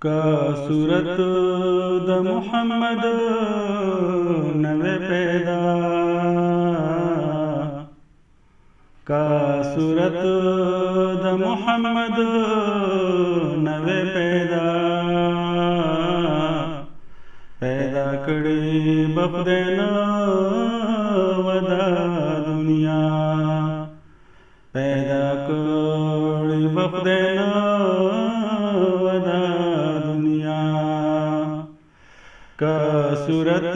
का सूरत द मुहम्मद नवे पैदा, का सूरत द मुहम्मद नवे पैदा, पैदा कड़ी बखुदैन वदा दुनिया, पैदा कड़ी बखुदैन वदा दुनिया, का सूरत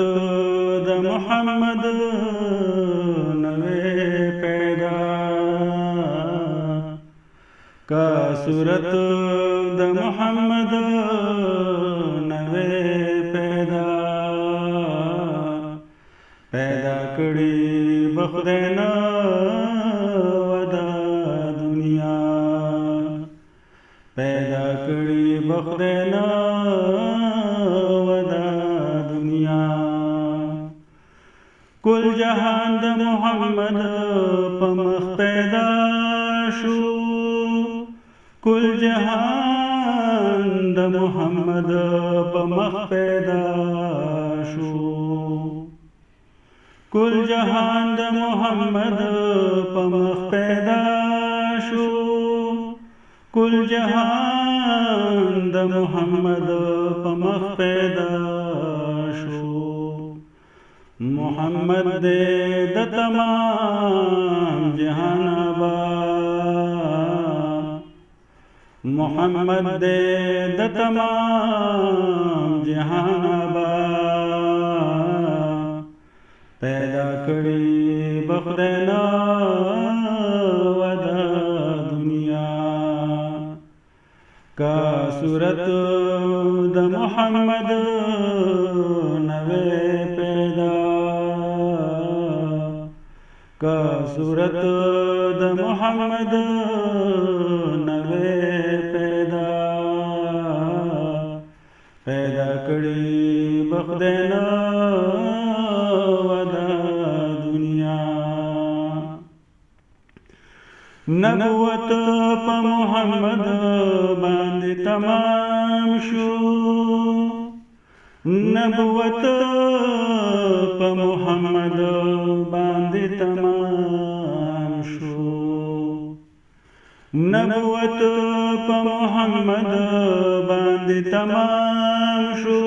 द मुहम्मद नवे पैदा, का सूरत द मुहम्मद नवे पैदा, पैदा कड़ी बखुदैन वदा दुनिया, पैदा कड़ी बखुदैन वदा दुनिया, कुल जहान द मुहम्मद पमख पैदा शू, कुल जहान द मुहम्मद पमख पैदा शू, कुल जहान द मुहम्मद पमख पैदा शू, कुल जहान द मुहम्मद पमख पैदा शू, मुहम्मद दे द तमाम जहानबा, मुहम्मद दे द तमाम जहानबा, पैदा कड़ी बखुदैन वदा दुनिया, का सूरत द मुहम्मद नवे पैदा, का सूरत द मुहम्मद नवे पैदा, पैदा कड़ी बखुदैन वदा दुनिया, नबुवत प मुहम्मद बांध तमाम शू, नबुवत प मुहम्मद बांध तमाम शू, नबुवत प मुहम्मद बांध तमाम शू,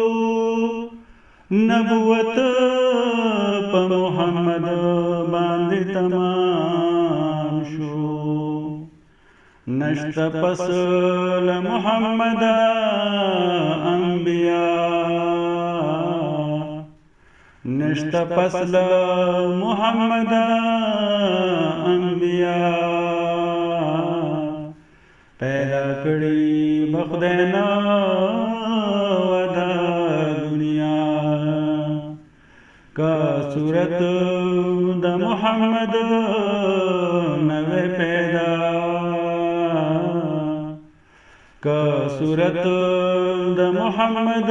नबुवत प मुहम्मद बांध तमाम शू, नश्त पसल मुहम्मद अंबिया, नश्त पसल मुहम्मद अंबिया, पैदा कड़ी बखुदैन वदा दुनिया, का सूरत द मुहम्मद नवे पैदा, का सूरत द मुहम्मद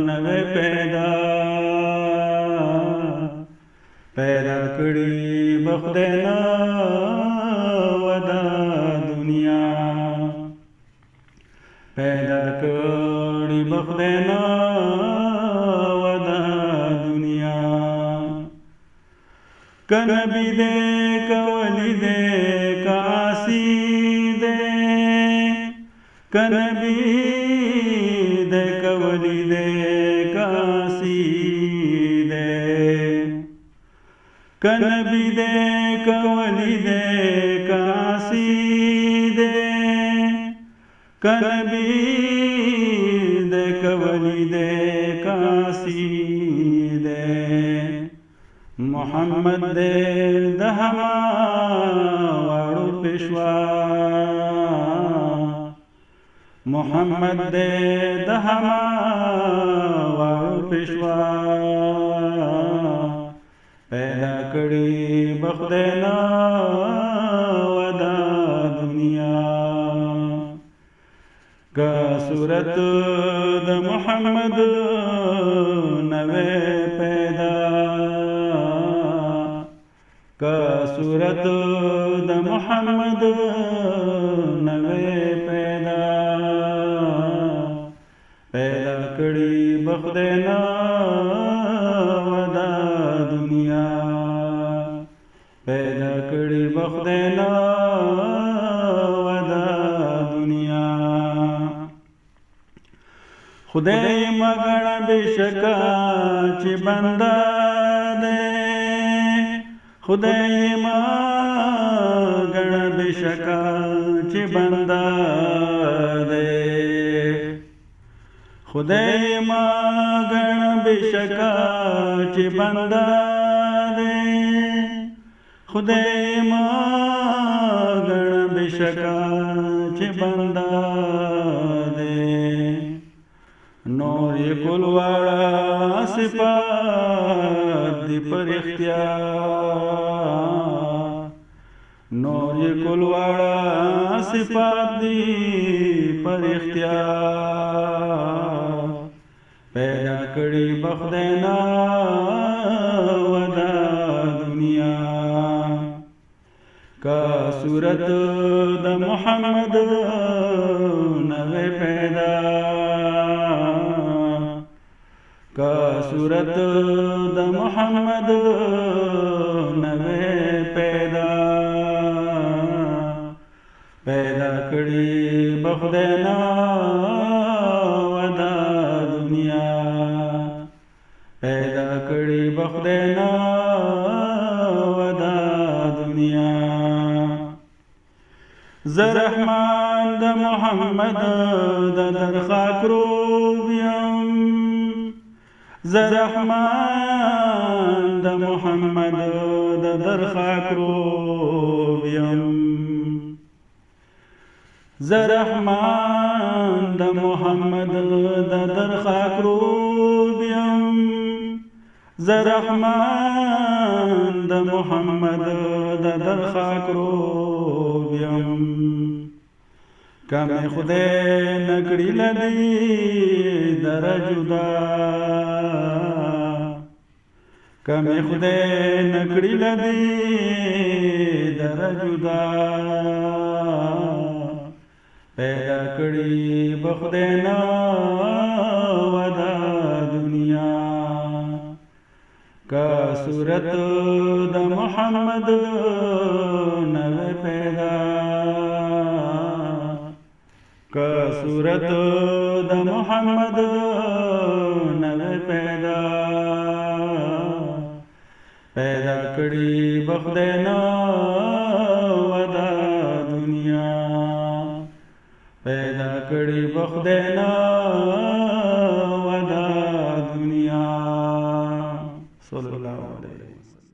नवे पैदा, पैदा कड़ी बखुदैन वदा दुनिया, पैदा कड़ी बखुदैन वदा दुनिया, कनबी दे कवली दे कासी दे, कनबी दे कवली दे कासी दे, कनबी दे कवली दे कासी दे, कनबी दे कवली दे कासी दे, मुहम्मद दे दहमा वाड़ू पेशवा, मुहम्मद दे दहमा वाड़ू पेशवा, पैदा कड़ी बखुदैन वदा दुनिया, का सूरत द मुहम्मद नवे पैदा, का सूरत द मुहम्मद नवे पैदा بخدای نه ودا دنیا پیدا کړي بخدای نه ودا دنیا خدای مګړه بشکا چې بندا دے خدای مګړه بشکا چې بندا دے خدای مګړه بشکا چې بندا دے خدای مګړه بشکا چې بندا دے نور یہ کل والا صفات دی پر اختیار نور یہ کل والا صفات دی پر اختیار پیدا کړي بخدای نه ودا دنیا کا صورت د محمد نوے پیدا کا صورت د محمد نوے پیدا پیدا کړي بخدای نه ودا دنیا پیدا کړي بخدای نه ودا دنیا زرحمان د محمد د درخواک روبیم زرحمان د محمد د درخواک روبیم زرحمان د محمد د درخواک روبیم زرحمان د محمد د درخواک روبیم کم خدای نکړی لدی در جدا کم خدای نکړی لدی در جدا پیدا کړی بخدای نه ودا دنیا کا صورت د محمد نوے پیدا کا صورت د محمد نوے پیدا پیدا کړي بخدای نه ودا دنیا پیدا کړي بخدای نه ودا دنیا صلی الله علیه وسلم